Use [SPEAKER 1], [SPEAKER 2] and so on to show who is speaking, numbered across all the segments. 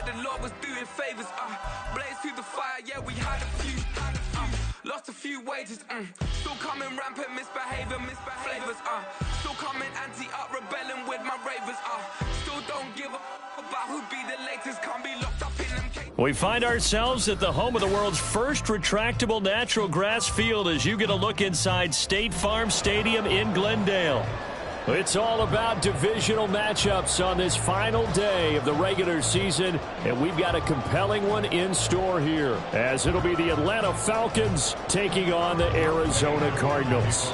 [SPEAKER 1] the Lord was doing favors. Blaze through the fire, yeah, we had a few. Lost a few wages, still coming rampant, misbehaving, flavors, still coming anti-up, rebelling with my ravers, still don't give a about who be the latest, can't be locked up in them cases.
[SPEAKER 2] We find ourselves at the home of the world's first retractable natural grass field as you get a look inside State Farm Stadium in Glendale. It's all about divisional matchups on this final day of the regular season, and we've got a compelling one in store here, as it'll be the Atlanta Falcons taking on the Arizona Cardinals.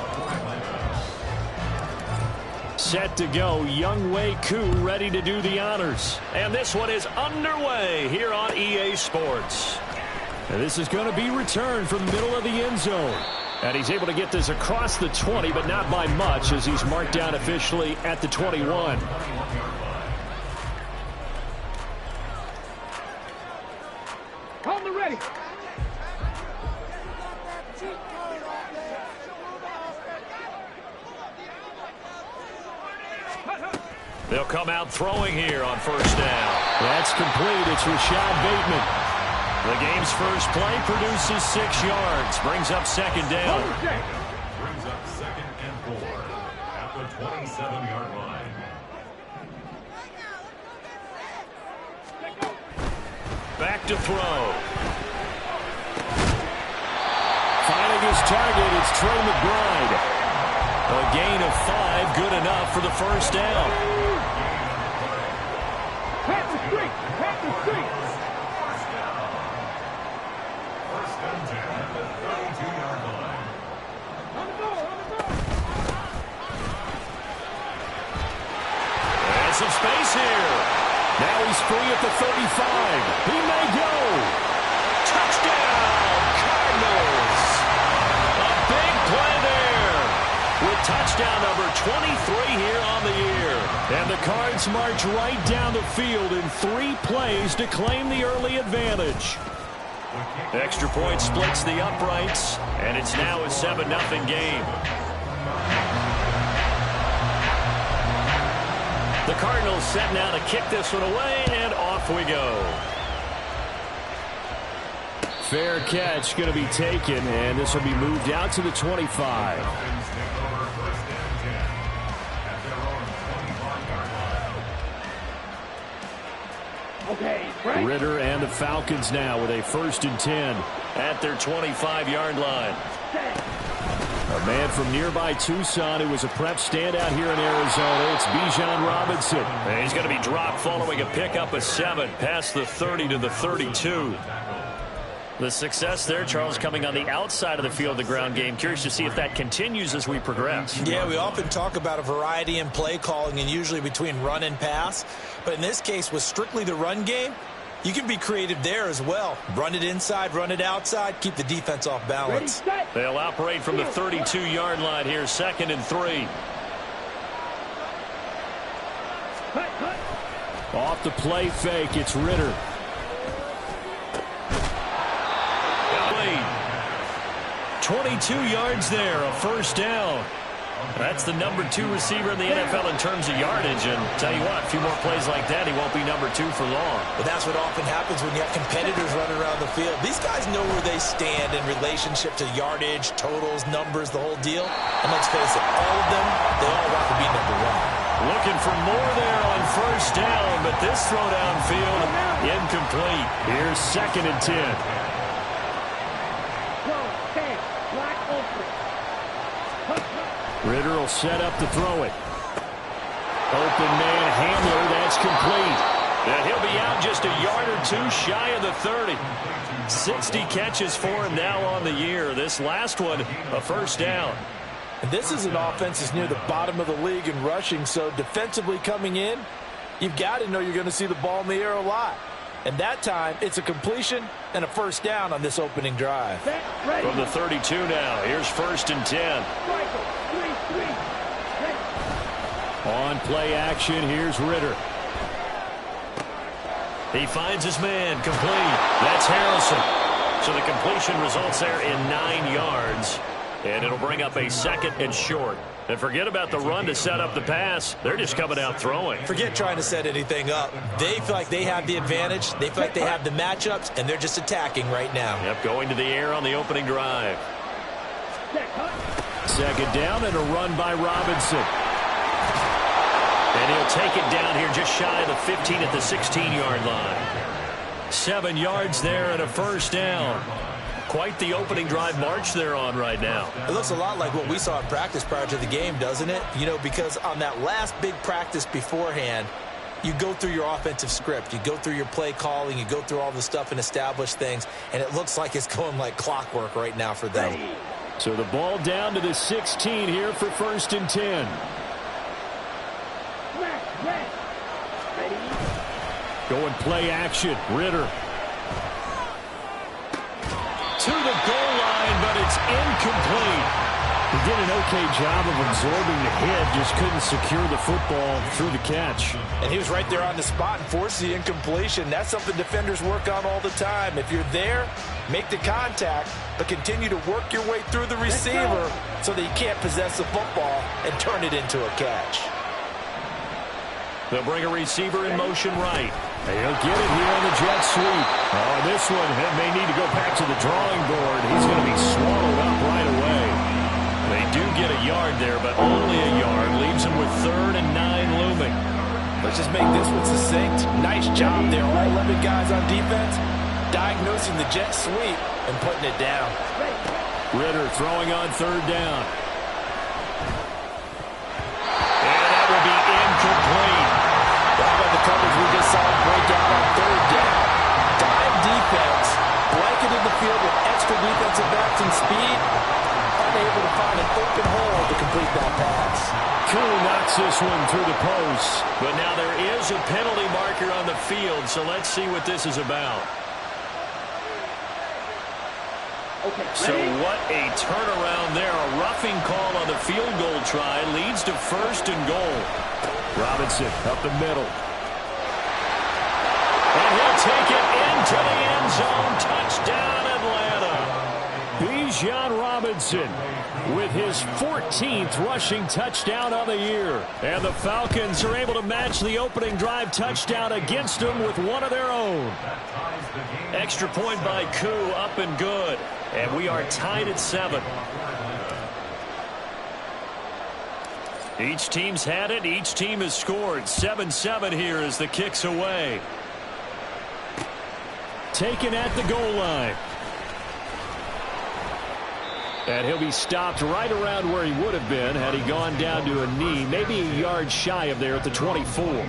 [SPEAKER 2] Set to go, Younghoe Koo ready to do the honors. And this one is underway here on EA Sports. And this is going to be returned from the middle of the end zone. And he's able to get this across the 20, but not by much, as he's marked down officially at the 21.
[SPEAKER 3] Hold it ready.
[SPEAKER 2] They'll come out throwing here on first down. That's complete. It's Rashad Bateman. The game's first play produces 6 yards. Brings up second down.
[SPEAKER 4] Brings up second and 4 at the 27-yard line.
[SPEAKER 2] Back to throw. Finding his target, it's Trey McBride. A gain of 5, good enough for the first down.
[SPEAKER 3] Pat the street. Pat the street.
[SPEAKER 4] First and 10 at the 32-yard line.
[SPEAKER 3] On the ball.
[SPEAKER 2] And some space here. Now he's free at the 35. He may go. Touchdown, Cardinals. A big play there. With touchdown number 23 here on the year. And the Cards march right down the field in 3 plays to claim the early advantage. Extra point splits the uprights, and it's now a 7-0 game. The Cardinals set now to kick this one away, and off we go. Fair catch going to be taken, and this will be moved out to the 25. Ritter and the Falcons now with a 1st and 10 at their 25-yard line. A man from nearby Tucson who was a prep standout here in Arizona. It's Bijan Robinson. And he's going to be dropped following a pickup of 7 past the 30 to the 32. The success there, Charles, coming on the outside of the field, the ground game. Curious to see if that continues as we progress.
[SPEAKER 5] Yeah, we often talk about a variety in play calling and usually between run and pass. But in this case, with strictly the run game, you can be creative there as well. Run it inside, run it outside, keep the defense off balance.
[SPEAKER 2] They'll operate from the 32-yard line here, 2nd and 3. Off the play fake, it's Ritter. 22 yards there, a first down. That's the number 2 receiver in the NFL in terms of yardage. And tell you what, a few more plays like that, he won't be number 2 for long.
[SPEAKER 5] But that's what often happens when you have competitors running around the field. These guys know where they stand in relationship to yardage, totals, numbers, the whole deal. And let's face it, all of them, they all want to be number 1.
[SPEAKER 2] Looking for more there on first down, but this throw downfield incomplete. Here's 2nd and 10. Ritter will set up to throw it. Open man Hamler, that's complete. And he'll be out just a yard or 2 shy of the 30. 60 catches for him now on the year. This last one, a first down.
[SPEAKER 5] And this is an offense that's near the bottom of the league in rushing, so defensively coming in, you've got to know you're going to see the ball in the air a lot. And that time, it's a completion and a first down on this opening drive.
[SPEAKER 2] From the 32 now, here's 1st and 10. On play action, here's Ritter. He finds his man, complete. That's Harrison. So the completion results there in 9 yards. And it'll bring up a 2nd and short. And forget about the run to set up the pass. They're just coming out throwing.
[SPEAKER 5] Forget trying to set anything up. They feel like they have the advantage. They feel like they have the matchups, and they're just attacking right now.
[SPEAKER 2] Yep, going to the air on the opening drive. 2nd down and a run by Robinson. And he'll take it down here just shy of the 15 at the 16-yard line. 7 yards there and a 1st down. Quite the opening drive march they're on right now.
[SPEAKER 5] It looks a lot like what we saw in practice prior to the game, doesn't it? You know, because on that last big practice beforehand, you go through your offensive script. You go through your play calling. You go through all the stuff and establish things. And it looks like it's going like clockwork right now for them.
[SPEAKER 2] So the ball down to the 16 here for 1st and 10. Going play action. Ritter. To the goal line, but it's incomplete. He did an okay job of absorbing the hit, just couldn't secure the football through the catch.
[SPEAKER 5] And he was right there on the spot and forced the incompletion. That's something defenders work on all the time. If you're there, make the contact, but continue to work your way through the receiver so that you can't possess the football and turn it into a catch.
[SPEAKER 2] They'll bring a receiver in motion right. He'll get it here on the jet sweep. Oh, this one may need to go back to the drawing board. He's going to be swallowed up right away. They do get a yard there, but only a yard. Leaves them with 3rd and 9 looming.
[SPEAKER 5] Let's just make this one succinct. Nice job there. All 11 guys on defense diagnosing the jet sweep and putting it down.
[SPEAKER 2] Ritter throwing on 3rd down. And that will be incomplete.
[SPEAKER 5] How about the coverage we just saw break down on 3rd down? Dime defense, blanketed the field with extra defensive backs and speed, unable to find an open hole to complete that pass.
[SPEAKER 2] Koo knocks this one through the post. But now there is a penalty marker on the field, so let's see what this is about. So what a turnaround there. A roughing call on the field goal try leads to 1st and goal. Robinson up the middle. And he'll take it into the end zone. Touchdown, Atlanta. Bijan Robinson with his 14th rushing touchdown of the year. And the Falcons are able to match the opening drive touchdown against them with one of their own. Extra point by Koo, up and good. And we are tied at 7. Each team's had it. Each team has scored. 7-7 here as the kick's away. Taken at the goal line. And he'll be stopped right around where he would have been had he gone down to a knee. Maybe a yard shy of there at the 24.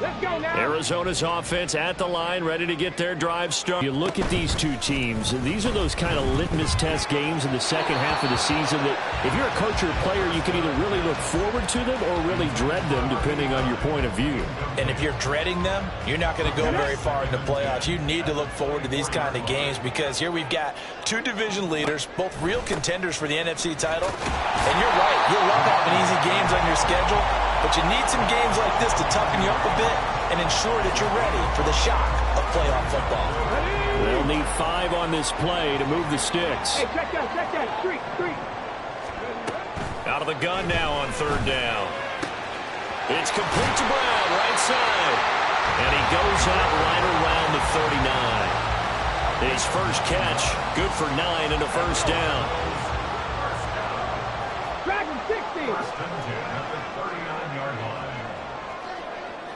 [SPEAKER 3] Let's go now.
[SPEAKER 2] Arizona's offense at the line, ready to get their drive started. You look at these two teams, these are those kind of litmus test games in the second half of the season that if you're a coach or a player, you can either really look forward to them or really dread them, depending on your point of view.
[SPEAKER 5] And if you're dreading them, you're not going to go very far in the playoffs. You need to look forward to these kind of games because here we've got 2 division leaders, both real contenders for the NFC title. And you're right, you'll love having easy games on your schedule, but you need some games like this to toughen you up a bit and ensure that you're ready for the shock of playoff football.
[SPEAKER 2] They'll need 5 on this play to move the sticks.
[SPEAKER 3] Hey, check that. Street.
[SPEAKER 2] Out of the gun now on 3rd down. It's complete to Brown, right side. And he goes out right around the 39. His first catch, good for 9 and a 1st down.
[SPEAKER 3] Dragon 60.
[SPEAKER 4] 1st and 10 at the 39-yard line.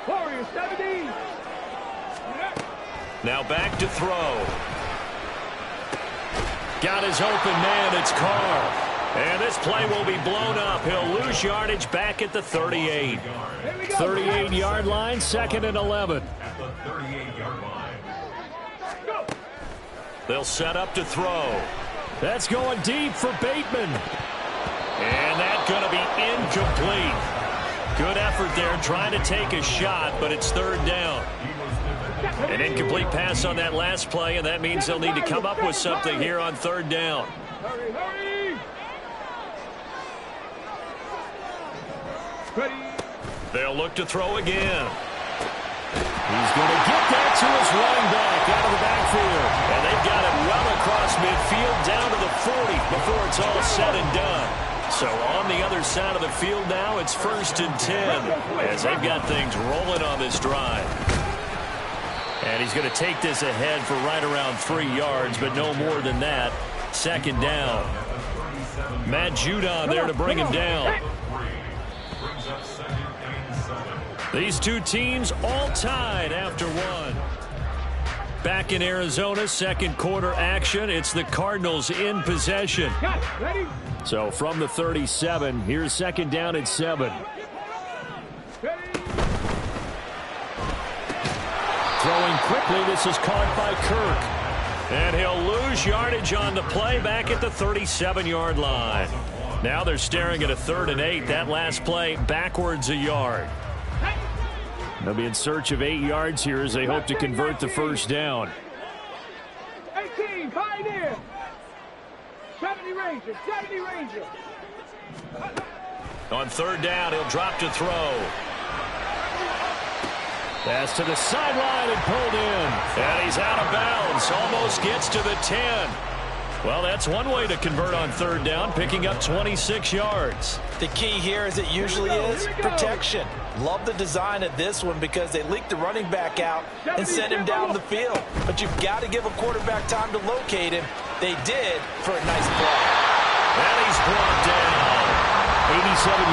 [SPEAKER 3] Warriors 70.
[SPEAKER 2] Now back to throw. Got his open man, it's Carr. And this play will be blown up. He'll lose yardage back at the 38. 38-yard line, 2nd and 11.
[SPEAKER 4] At the 38-yard line.
[SPEAKER 2] They'll set up to throw. That's going deep for Bateman. And that's going to be incomplete. Good effort there trying to take a shot, but it's 3rd down. An incomplete pass on that last play, and that means they'll need to come up with something here on 3rd down.
[SPEAKER 3] Hurry.
[SPEAKER 2] They'll look to throw again. He's going to get that to his running back out of the backfield. And they've got it well across midfield down to the 40 before it's all said and done. So on the other side of the field now, it's 1st and 10 as they've got things rolling on this drive. And he's going to take this ahead for right around 3 yards, but no more than that. 2nd down. Matt Judon there to bring him down. These two teams all tied after one. Back in Arizona, 2nd quarter action. It's the Cardinals in possession. So from the 37, here's 2nd down and 7. Throwing quickly, this is caught by Kirk. And he'll lose yardage on the play back at the 37-yard line. Now they're staring at a 3rd and 8. That last play backwards a yard. They'll be in search of 8 yards here as they hope to convert the 1st down.
[SPEAKER 3] 18, Pioneer. 70 Ranger, 70 Ranger.
[SPEAKER 2] On 3rd down, he'll drop to throw. Pass to the sideline and pulled in. And he's out of bounds. Almost gets to the 10. Well, that's one way to convert on 3rd down, picking up 26 yards.
[SPEAKER 5] The key here, as it usually is, protection. Love the design of this one because they leaked the running back out and sent him down the field. But you've got to give a quarterback time to locate him. They did for a nice play.
[SPEAKER 2] And he's brought down. 87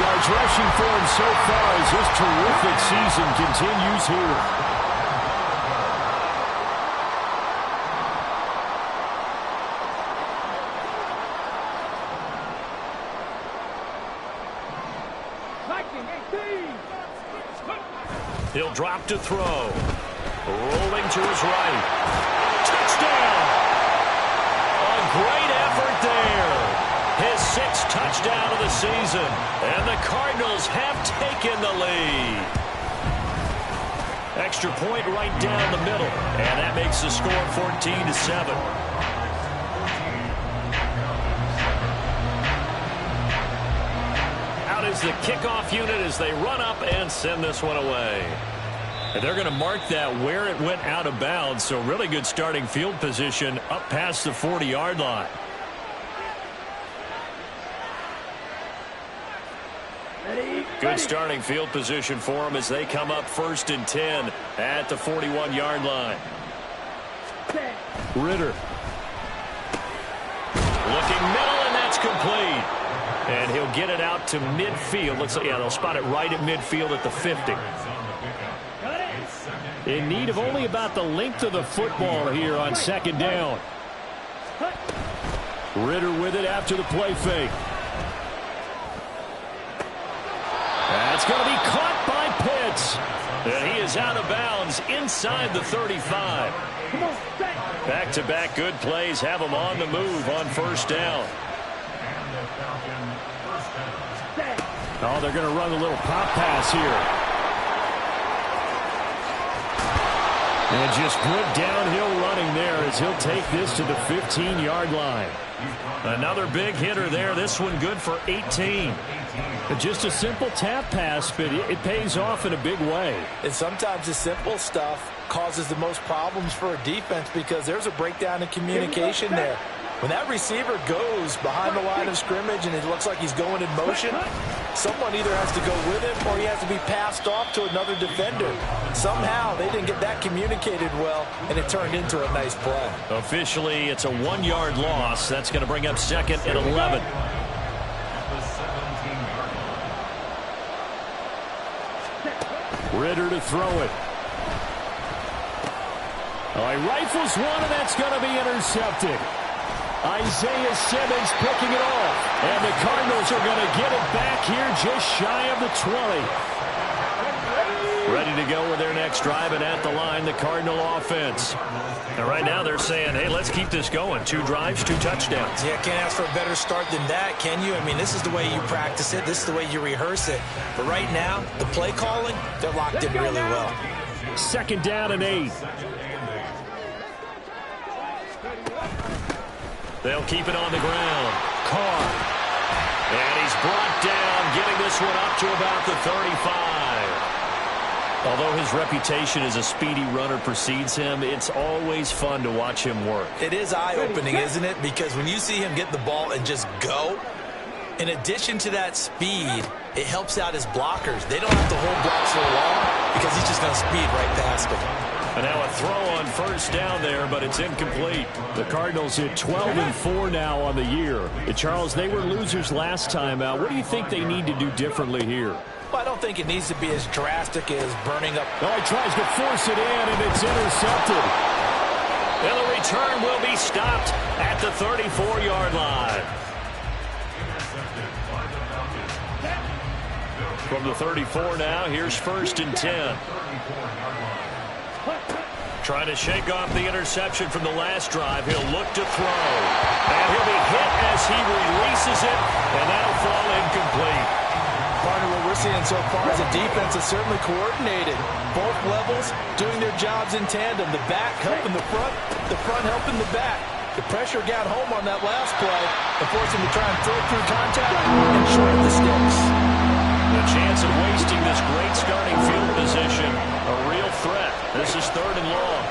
[SPEAKER 2] yards rushing for him so far as this terrific season continues here. He'll drop to throw. Rolling to his right. Touchdown! A great effort there. His 6th touchdown of the season. And the Cardinals have taken the lead. Extra point right down the middle. And that makes the score 14-7. Is the kickoff unit as they run up and send this one away. And they're going to mark that where it went out of bounds, so really good starting field position up past the 40-yard line. Good starting field position for them as they come up 1st and 10 at the 41-yard line. Ritter. Looking middle, and that's complete. And he'll get it out to midfield. Looks like, yeah, they'll spot it right at midfield at the 50. In need of only about the length of the football here on 2nd down. Ritter with it after the play fake. That's going to be caught by Pitts. And he is out of bounds inside the 35. Back-to-back good plays have him on the move on 1st down. Oh, they're going to run a little pop pass here. And just good downhill running there as he'll take this to the 15-yard line. Another big hitter there. This one good for 18. Just a simple tap pass, but it pays off in a big way.
[SPEAKER 5] And sometimes the simple stuff causes the most problems for a defense because there's a breakdown in communication there. When that receiver goes behind the line of scrimmage and it looks like he's going in motion, someone either has to go with him or he has to be passed off to another defender. Somehow they didn't get that communicated well, and it turned into a nice play.
[SPEAKER 2] Officially, it's a 1-yard loss. That's going to bring up 2nd and 11. Ritter to throw it. Oh, he rifles one, and that's going to be intercepted. Isaiah Simmons picking it off. And the Cardinals are going to get it back here just shy of the 20. Ready to go with their next drive, and at the line, the Cardinal offense. And right now they're saying, hey, let's keep this going. 2 drives, 2 touchdowns.
[SPEAKER 5] Yeah, can't ask for a better start than that, can you? I mean, this is the way you practice it. This is the way you rehearse it. But right now, the play calling, they're locked in really well.
[SPEAKER 2] 2nd down and 8. They'll keep it on the ground. Carr. And he's brought down, getting this one up to about the 35. Although his reputation as a speedy runner precedes him, it's always fun to watch him work.
[SPEAKER 5] It is eye-opening, isn't it? Because when you see him get the ball and just go, in addition to that speed, it helps out his blockers. They don't have to hold blocks for long because he's just going to speed right past them.
[SPEAKER 2] And now a throw on first down there, but it's incomplete. The Cardinals hit 12-4 now on the year. And Charles, they were losers last time out. What do you think they need to do differently here?
[SPEAKER 5] Well, I don't think it needs to be as drastic as burning up.
[SPEAKER 2] Oh, he tries to force it in, and it's intercepted. And the return will be stopped at the 34-yard line. From the 34 now, here's 1st and 10. Trying to shake off the interception from the last drive. He'll look to throw. And he'll be hit as he releases it, and that'll fall incomplete.
[SPEAKER 5] Partner, what we're seeing so far is the defense is certainly coordinated. Both levels doing their jobs in tandem. The back helping the front helping the back. The pressure got home on that last play and forced him to try and throw through contact and short the sticks.
[SPEAKER 2] The chance of wasting this great starting field position, a real threat. This is 3rd and long.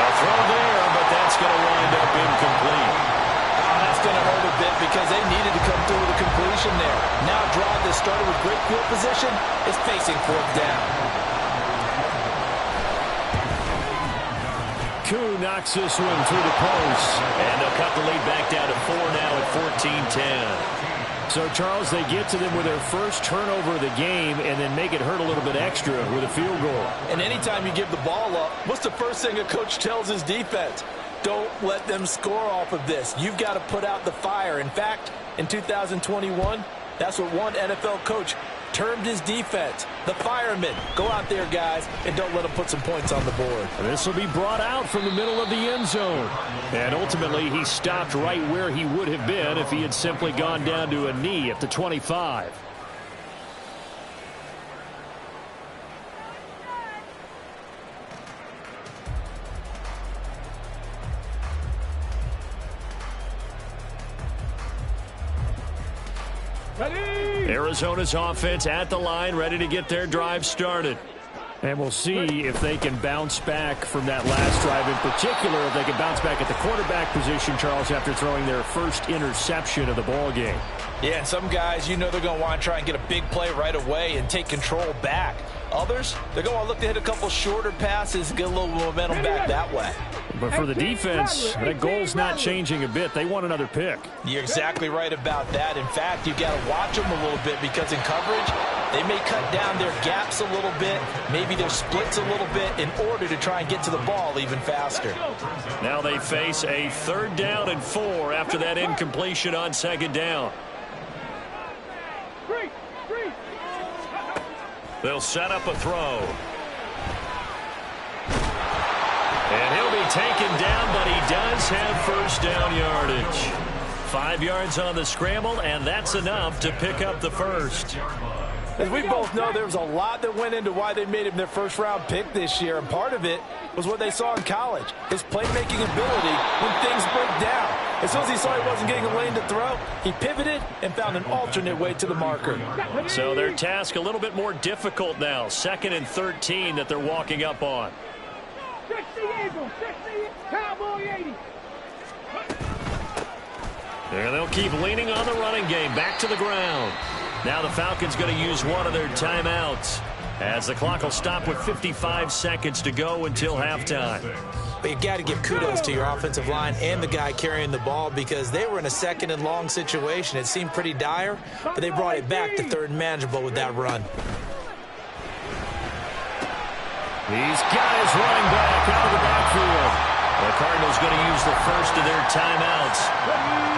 [SPEAKER 2] A throw there, but that's going to wind up incomplete.
[SPEAKER 5] That's going to hurt a bit because they needed to come through with a completion there. Now a drive that started with great field position is facing 4th down.
[SPEAKER 2] Koo knocks this one through the post. And they'll cut the lead back down to 4 now at 14-10. So, Charles, they get to them with their first turnover of the game and then make it hurt a little bit extra with a field goal.
[SPEAKER 5] And anytime you give the ball up, what's the first thing a coach tells his defense? Don't let them score off of this. You've got to put out the fire. In fact, in 2021, that's what one NFL coach termed his defense, the firemen. Go out there, guys, and don't let them put some points on the board.
[SPEAKER 2] This will be brought out from the middle of the end zone. And ultimately, he stopped right where he would have been if he had simply gone down to a knee at the 25. Arizona's offense at the line, ready to get their drive started. And we'll see if they can bounce back from that last drive. In particular, if they can bounce back at the quarterback position, Charles, after throwing their first interception of the ball game.
[SPEAKER 5] Yeah, some guys, you know they're going to want to try and get a big play right away and take control back. Others, they're going to look to hit a couple shorter passes and get a little momentum back that way.
[SPEAKER 2] But for the defense, that goal's not changing a bit. They want another pick.
[SPEAKER 5] You're exactly right about that. In fact, you've got to watch them a little bit because in coverage, they may cut down their gaps a little bit, maybe their splits a little bit in order to try and get to the ball even faster.
[SPEAKER 2] Now they face a 3rd down and 4 after that incompletion on 2nd down. They'll set up a throw. And he'll be taken down, but he does have 1st down yardage. 5 yards on the scramble, and that's enough to pick up the first.
[SPEAKER 5] As we both know, there was a lot that went into why they made him their first-round pick this year, and part of it was what they saw in college, his playmaking ability when things break down. As soon as he saw he wasn't getting a lane to throw, he pivoted and found an alternate way to the marker.
[SPEAKER 2] So their task a little bit more difficult now. 2nd and 13 that they're walking up on.
[SPEAKER 3] 60 Eagles, 60 Cowboy 80.
[SPEAKER 2] And they'll keep leaning on the running game. Back to the ground. Now the Falcons going to use one of their timeouts as the clock will stop with 55 seconds to go until halftime.
[SPEAKER 5] But you've got to give kudos to your offensive line and the guy carrying the ball because they were in a 2nd and long situation. It seemed pretty dire, but they brought it back to 3rd and manageable with that run.
[SPEAKER 2] These guys running back out of the backfield. The Cardinals going to use the first of their timeouts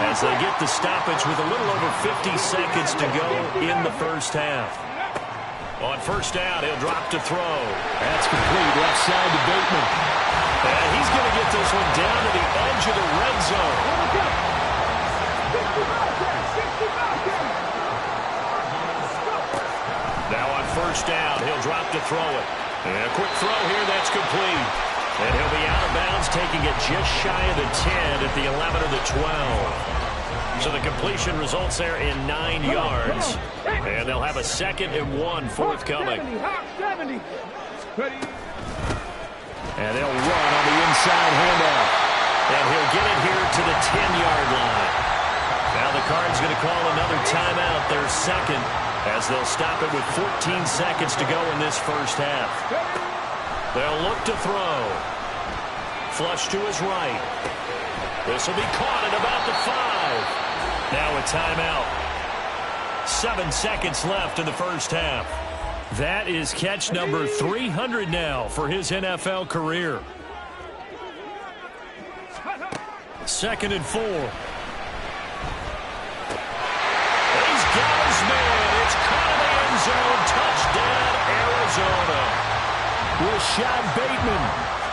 [SPEAKER 2] as they get the stoppage with a little over 50 seconds to go in the first half. On 1st down, he'll drop to throw. That's complete. Left side to Bateman. And he's going to get this one down to the edge of the red zone. Now on 1st down, he'll drop to throw it. And a quick throw here, that's complete. And he'll be out of bounds, taking it just shy of the 10 at the 11 or the 12. So the completion results there in 9 yards. And they'll have a 2nd and 1 forthcoming.
[SPEAKER 3] 70. Ready.
[SPEAKER 2] And they'll run on the inside handoff. And he'll get it here to the 10-yard line. Now the Cards going to call another timeout, their 2nd, as they'll stop it with 14 seconds to go in this first half. They'll look to throw. Flush to his right. This will be caught at about the 5. Now a timeout. 7 seconds left in the first half. That is catch number 300 now for his NFL career. 2nd and 4. He's got his man. It's caught in the end zone. Touchdown, Arizona. Rashad Bateman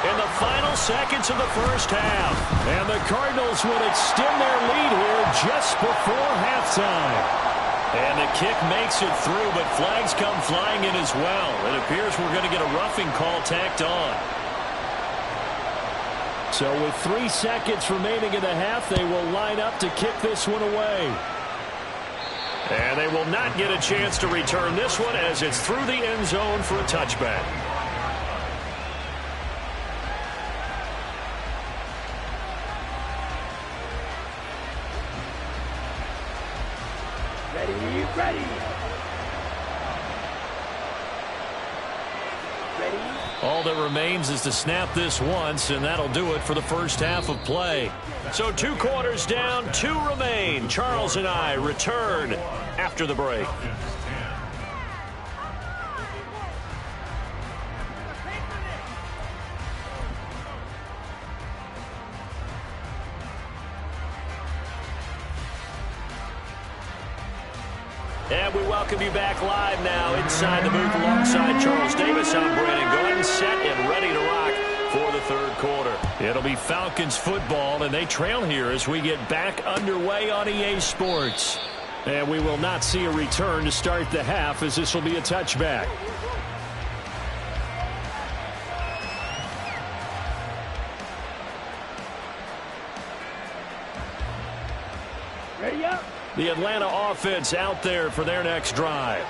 [SPEAKER 2] in the final seconds of the first half. And the Cardinals will extend their lead here just before halftime. And the kick makes it through, but flags come flying in as well. It appears we're going to get a roughing call tacked on. So with 3 seconds remaining in the half, they will line up to kick this one away. And they will not get a chance to return this one as it's through the end zone for a touchback.
[SPEAKER 3] Ready.
[SPEAKER 2] All that remains is to snap this once, and that'll do it for the first half of play. So 2 quarters down, 2 remain. Charles and I return after the break. And we welcome you back live now inside the booth alongside Charles Davis. I'm Brandon Gordon, set and ready to rock for the third quarter. It'll be Falcons football, and they trail here as we get back underway on EA Sports. And we will not see a return to start the half, as this will be a touchback.
[SPEAKER 3] Ready up.
[SPEAKER 2] The Atlanta offense out there for their next drive.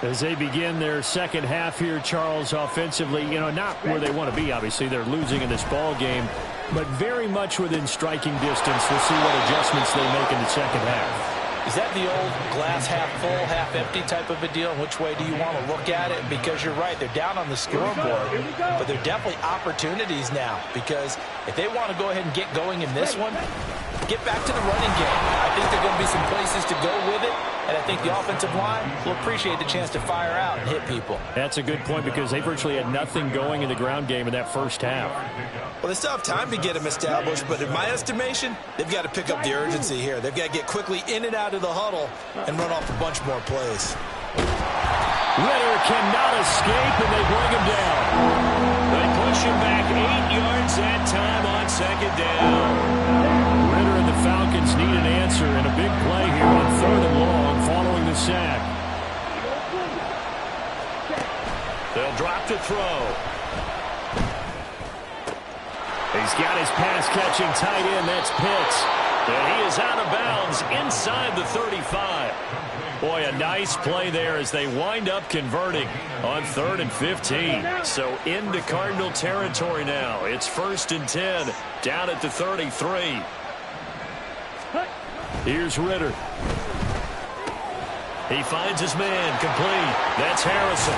[SPEAKER 2] As they begin their second half here, Charles, offensively, not where they want to be, obviously. They're losing in this ball game, but very much within striking distance. We'll see what adjustments they make in the second half.
[SPEAKER 5] Is that the old glass half full, half empty type of a deal? Which way do you want to look at it? Because you're right, they're down on the scoreboard, but they're definitely opportunities now, because if they want to go ahead and get going in this one, get back to the running game. I think there are going to be some places to go with it, and I think the offensive line will appreciate the chance to fire out and hit people.
[SPEAKER 2] That's a good point, because they virtually had nothing going in the ground game in that first half.
[SPEAKER 5] Well, they still have time to get them established, but in my estimation, they've got to pick up the urgency here. They've got to get quickly in and out of the huddle and run off a bunch more plays.
[SPEAKER 2] Ritter cannot escape, and they bring him down. They push him back 8 yards that time on second down. Ritter and the Falcons need an answer, and a big play here on 3rd and long following the sack. They'll drop to throw. He's got his pass-catching tight end. That's Pitts. And he is out of bounds inside the 35. Boy, a nice play there as they wind up converting on 3rd and 15. So into Cardinal territory now. It's 1st and 10 down at the 33. Here's Ritter. He finds his man complete. That's Harrison.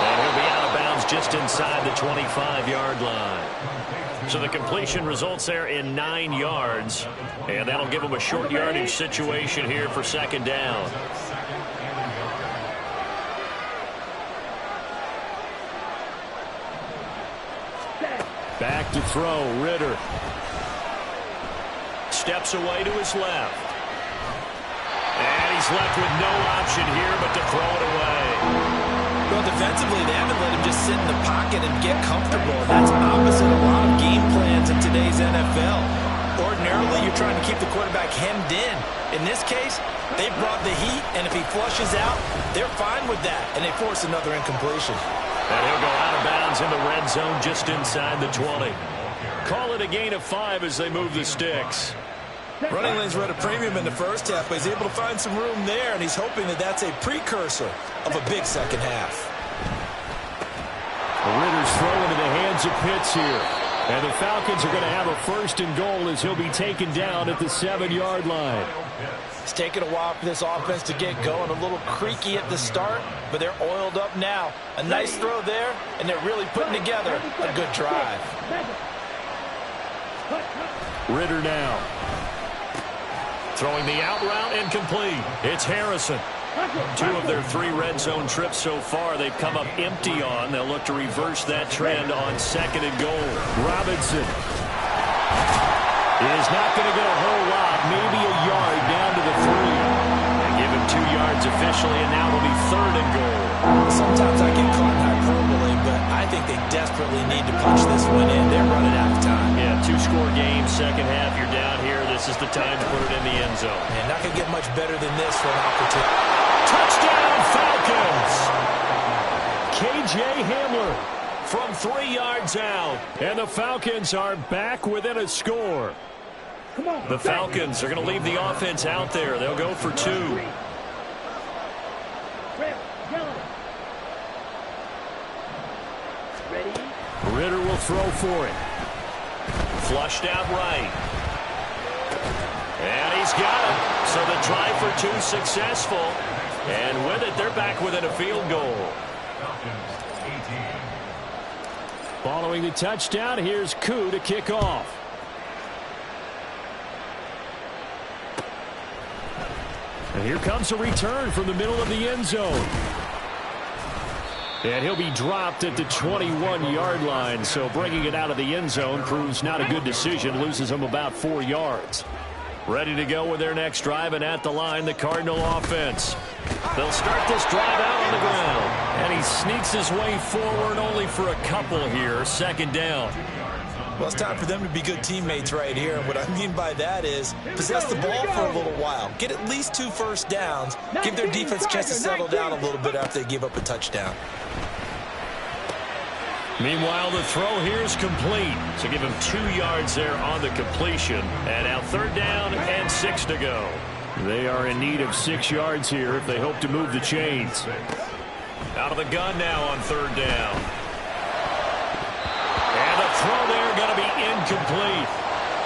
[SPEAKER 2] And he'll be out of bounds just inside the 25-yard line. So the completion results there in 9 yards. And that'll give them a short yardage situation here for second down. Back to throw, Ritter. Steps away to his left. And he's left with no option here but to throw it away.
[SPEAKER 5] Well, defensively, they haven't let him just sit in the pocket and get comfortable. That's opposite a lot of game plans in today's NFL. Ordinarily, you're trying to keep the quarterback hemmed in. In this case, they brought the heat, and if he flushes out, they're fine with that, and they force another incompletion.
[SPEAKER 2] And he'll go out of bounds in the red zone just inside the 20. Call it a gain of 5 as they move the sticks.
[SPEAKER 5] Running lanes were at a premium in the first half, but he's able to find some room there, and he's hoping that that's a precursor of a big second half.
[SPEAKER 2] Ritter's throw into the hands of Pitts here. And the Falcons are going to have a 1st and goal as he'll be taken down at the 7-yard line.
[SPEAKER 5] It's taken a while for this offense to get going. A little creaky at the start, but they're oiled up now. A nice throw there, and they're really putting together a good drive.
[SPEAKER 2] Ritter now. Throwing the out route and complete. It's Harrison. 2 of their 3 red zone trips so far they've come up empty on. They'll look to reverse that trend on 2nd and goal. Robinson is not going to get a whole lot, maybe a yard down to the 3. They give him 2 yards officially, and now it'll be 3rd and goal.
[SPEAKER 5] Sometimes I get caught in hyperbole, but I think they desperately need to punch this one in. They're running out of time.
[SPEAKER 2] Yeah, 2-score game, second half, you're down here. This is the time to put it in the end zone.
[SPEAKER 5] And not going to get much better than this for an opportunity.
[SPEAKER 2] Touchdown, Falcons! K.J. Hamler from 3 yards out. And the Falcons are back within a score.
[SPEAKER 3] Come on.
[SPEAKER 2] The Falcons are going to leave the offense out there. They'll go for 2.
[SPEAKER 3] Ready?
[SPEAKER 2] Ritter will throw for it. Flushed out right. And he's got it. So the try for 2 successful. And with it, they're back within a field goal. Following the touchdown, here's Koo to kick off. And here comes a return from the middle of the end zone. And he'll be dropped at the 21-yard line. So bringing it out of the end zone proves not a good decision. Loses him about 4 yards. Ready to go with their next drive, and at the line, the Cardinal offense. They'll start this drive out on the ground. And he sneaks his way forward only for a couple here. 2nd down.
[SPEAKER 5] Well, it's time for them to be good teammates right here. And what I mean by that is possess the ball for a little while. Get at least 2 first downs. Give their defense a chance to settle down a little bit after they give up a touchdown.
[SPEAKER 2] Meanwhile, the throw here is complete. So give him 2 yards there on the completion. And now 3rd down and 6 to go. They are in need of 6 yards here if they hope to move the chains. Out of the gun now on 3rd down. And the throw there going to be incomplete.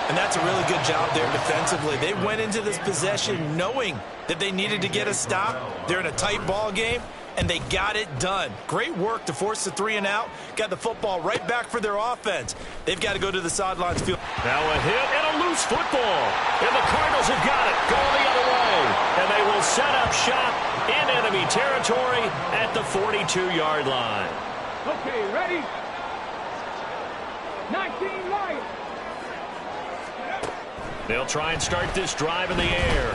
[SPEAKER 5] And that's a really good job there defensively. They went into this possession knowing that they needed to get a stop. They're in a tight ball game, and they got it done. Great work to force the 3 and out. Got the football right back for their offense. They've got to go to the sidelines.
[SPEAKER 2] Now a hit and a loose football. And the Cardinals have got it. Going the other way. And they will set up shop in enemy territory at the 42-yard line.
[SPEAKER 3] Okay, ready? 19 Lions.
[SPEAKER 2] They'll try and start this drive in the air.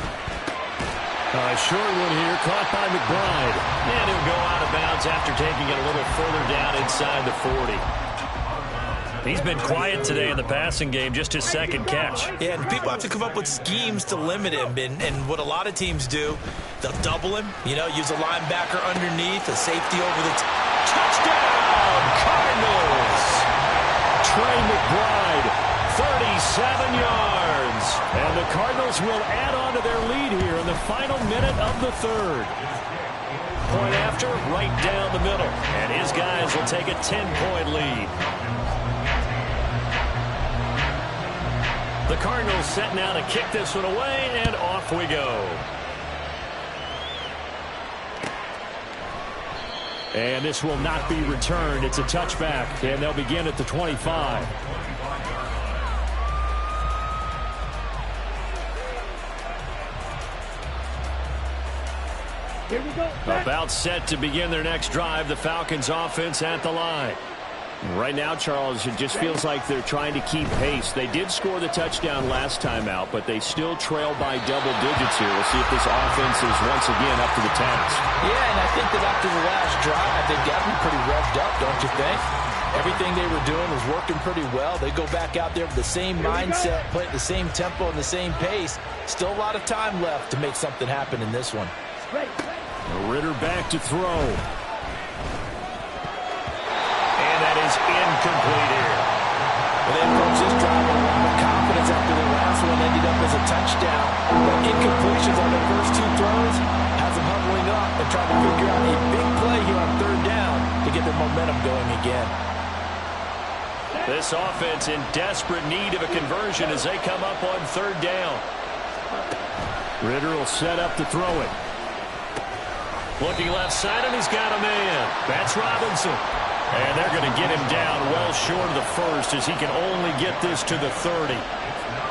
[SPEAKER 2] Short one here, caught by McBride. And he'll go out of bounds after taking it a little further down inside the 40. He's been quiet today in the passing game, just his 2nd catch.
[SPEAKER 5] Yeah, and people have to come up with schemes to limit him. And what a lot of teams do, they'll double him, use a linebacker underneath, a safety over the
[SPEAKER 2] touchdown, Cardinals! Trey McBride, 37 yards. And the Cardinals will add on to their lead here in the final minute of the 3rd. Point after, right down the middle. And his guys will take a 10-point lead. The Cardinals set now to kick this one away, and off we go. And this will not be returned. It's a touchback, and they'll begin at the 25.
[SPEAKER 3] Here we go.
[SPEAKER 2] About set to begin their next drive. The Falcons offense at the line. Right now, Charles, it just feels like they're trying to keep pace. They did score the touchdown last time out, but they still trail by double digits here. We'll see if this offense is once again up to the task.
[SPEAKER 5] Yeah, and I think that after the last drive, they've got to be pretty revved up, don't you think? Everything they were doing was working pretty well. They go back out there with the same mindset, play at the same tempo and the same pace. Still a lot of time left to make something happen in this one.
[SPEAKER 2] Ritter back to throw. And that is incomplete here.
[SPEAKER 5] Well, they approach this drive with a lot of confidence. confidence after the last one ended up as a touchdown. But incompletions on the first two throws has them huddling up and trying to figure out a big play here on third down to get their momentum going again.
[SPEAKER 2] This offense in desperate need of a conversion as they come up on third down. Ritter will set up to throw it. Looking left side, and he's got a man. That's Robinson. And they're going to get him down well short of the first as he can only get this to the 30.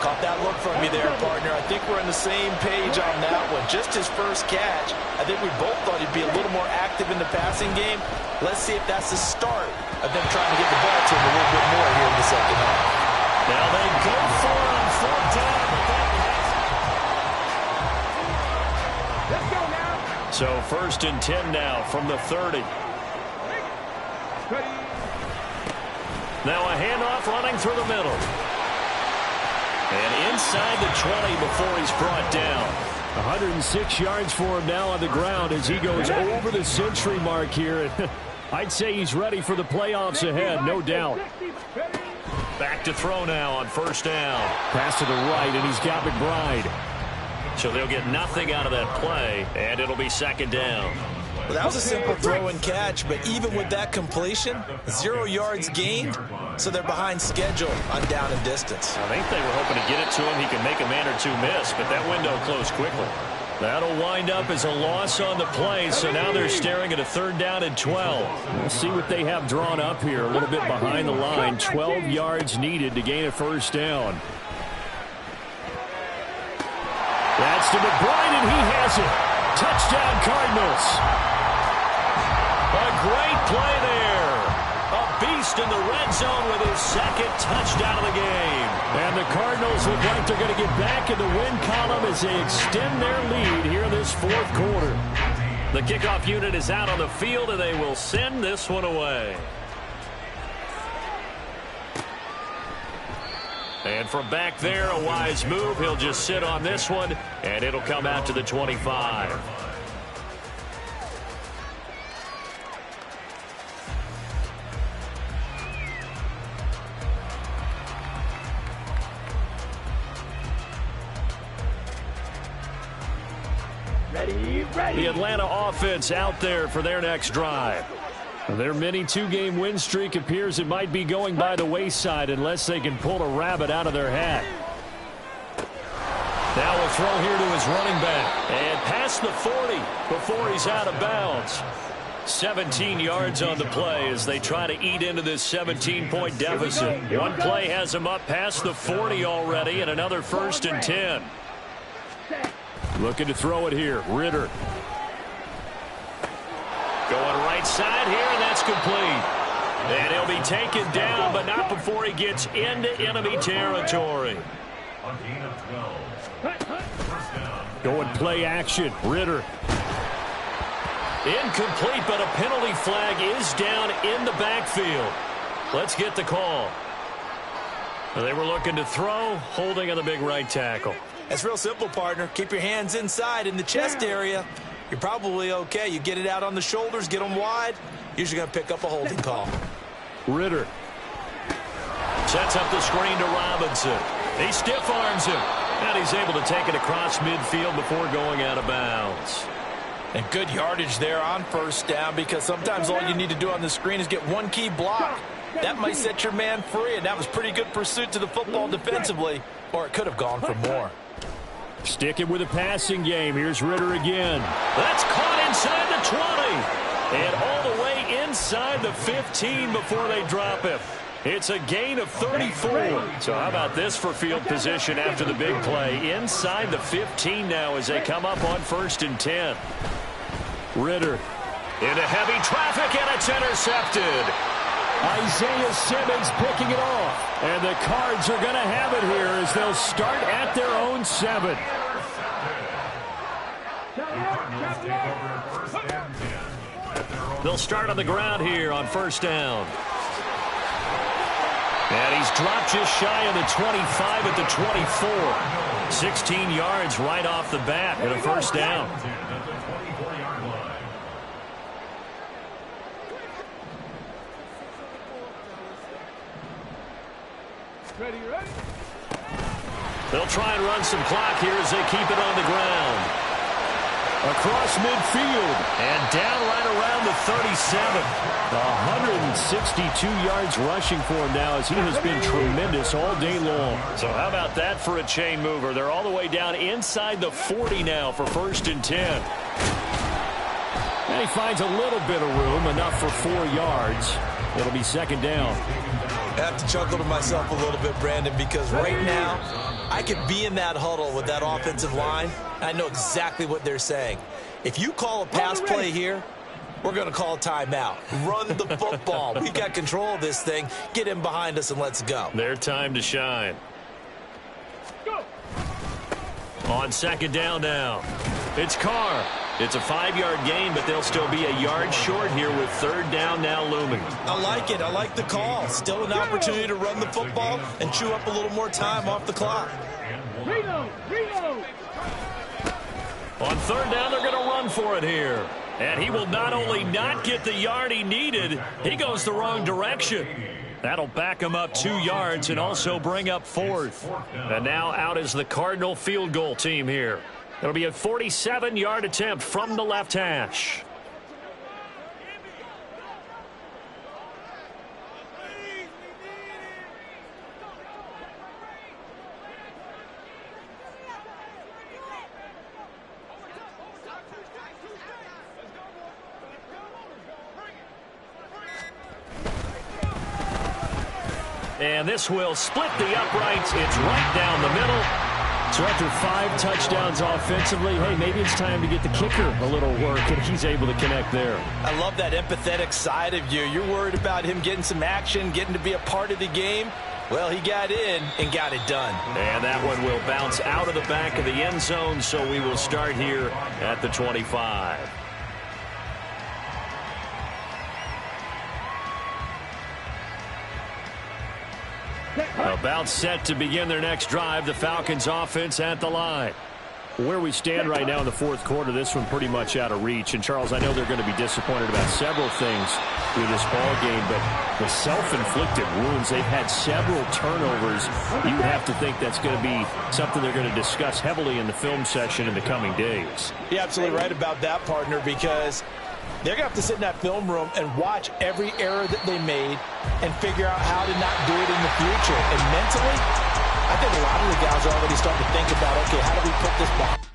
[SPEAKER 5] Caught that look from you there, partner. I think we're on the same page on that one. Just his first catch. I think we both thought he'd be a little more active in the passing game. Let's see if that's the start of them trying to get the ball to him a little bit more here in the second half.
[SPEAKER 2] Now they go for it on fourth down.
[SPEAKER 3] Let's go now.
[SPEAKER 2] So 1st and 10 now from the 30.
[SPEAKER 3] Ready.
[SPEAKER 2] Now a handoff running through the middle. And inside the 20 before he's brought down. 106 yards for him now on the ground as he goes over the century mark here. I'd say he's ready for the playoffs ahead, no doubt. Back to throw now on 1st down. Pass to the right, and he's got McBride. So they'll get nothing out of that play, and it'll be 2nd down.
[SPEAKER 5] Well, that was a simple throw and catch, but even with that completion, 0 yards gained, so they're behind schedule on down and distance.
[SPEAKER 2] I think they were hoping to get it to him. He can make a man or two miss, but that window closed quickly. That'll wind up as a loss on the play, so now they're staring at a 3rd down and 12. We'll see what they have drawn up here, a little bit behind the line. 12 yards needed to gain a 1st down. That's to McBride, and he has it. Touchdown, Cardinals. A great play there. A beast in the red zone with his 2nd touchdown of the game. And the Cardinals look like they're going to get back in the win column as they extend their lead here in this 4th quarter. The kickoff unit is out on the field, and they will send this one away. And from back there, a wise move. He'll just sit on this one, and it'll come out to the 25. The Atlanta offense out there for their next drive. Their mini 2-game win streak appears it might be going by the wayside unless they can pull a rabbit out of their hat. Now a throw here to his running back. And past the 40 before he's out of bounds. 17 yards on the play as they try to eat into this 17-point deficit. One play has them up past the 40 already, and another 1st and 10. Looking to throw it here. Ritter. Going right side here, and that's complete. And he'll be taken down, but not before he gets into enemy territory. Going play action. Ritter. Incomplete, but a penalty flag is down in the backfield. Let's get the call. They were looking to throw, holding on the big right tackle.
[SPEAKER 5] It's real simple, partner. Keep your hands inside in the chest area. You're probably okay. You get it out on the shoulders, get them wide. Usually going to pick up a holding call.
[SPEAKER 2] Ritter sets up the screen to Robinson. He stiff arms him, and he's able to take it across midfield before going out of bounds.
[SPEAKER 5] And good yardage there on 1st down, because sometimes all you need to do on the screen is get one key block. That might set your man free, and that was pretty good pursuit to the football defensively, or it could have gone for more.
[SPEAKER 2] Sticking with the passing game. Here's Ritter again. That's caught inside the 20. And all the way inside the 15 before they drop him. It's a gain of 34. So how about this for field position after the big play? Inside the 15 now as they come up on 1st and 10. Ritter into heavy traffic, and it's intercepted. Isaiah Simmons picking it off. And the Cards are going to have it here as they'll start at their own 7. They'll start on the ground here on 1st down. And he's dropped just shy of the 25 at the 24. 16 yards right off the bat and a 1st down.
[SPEAKER 3] Ready.
[SPEAKER 2] They'll try and run some clock here as they keep it on the ground. Across midfield and down right around the 37. 162 yards rushing for him now as he has been tremendous all day long. So how about that for a chain mover? They're all the way down inside the 40 now for 1st and 10. And he finds a little bit of room, enough for 4 yards. It'll be 2nd down.
[SPEAKER 5] I have to chuckle to myself a little bit, Brandon, because right now I could be in that huddle with that offensive line. I know exactly what they're saying. If you call a pass play here, we're going to call a timeout. Run the football. We've got control of this thing. Get in behind us and let's go.
[SPEAKER 2] Their time to shine. On 2nd down now. It's Carr. It's a 5-yard gain, but they'll still be a yard short here with 3rd down now looming.
[SPEAKER 5] I like it. I like the call. Still an opportunity to run the football and chew up a little more time off the clock.
[SPEAKER 3] Reload!
[SPEAKER 2] On 3rd down, they're going to run for it here. And he will not only not get the yard he needed, he goes the wrong direction. That'll back him up 2 yards and also bring up 4th. And now out is the Cardinal field goal team here. It'll be a 47-yard attempt from the left hash. And this will split the uprights. It's right down the middle. So after 5 touchdowns offensively, hey, maybe it's time to get the kicker a little work, and he's able to connect there.
[SPEAKER 5] I love that empathetic side of you. You're worried about him getting some action, getting to be a part of the game. Well, he got in and got it done.
[SPEAKER 2] And that one will bounce out of the back of the end zone, so we will start here at the 25. About set to begin their next drive, the Falcons offense at the line. Where we stand right now in the 4th quarter, this one pretty much out of reach. And, Charles, I know they're going to be disappointed about several things through this ball game, but the self-inflicted wounds, they've had several turnovers. You have to think that's going to be something they're going to discuss heavily in the film session in the coming days.
[SPEAKER 5] You're absolutely right about that, partner, because they're going to have to sit in that film room and watch every error that they made and figure out how to not do it in the future. And mentally, I think a lot of the guys are already starting to think about, okay, how do we put this behind?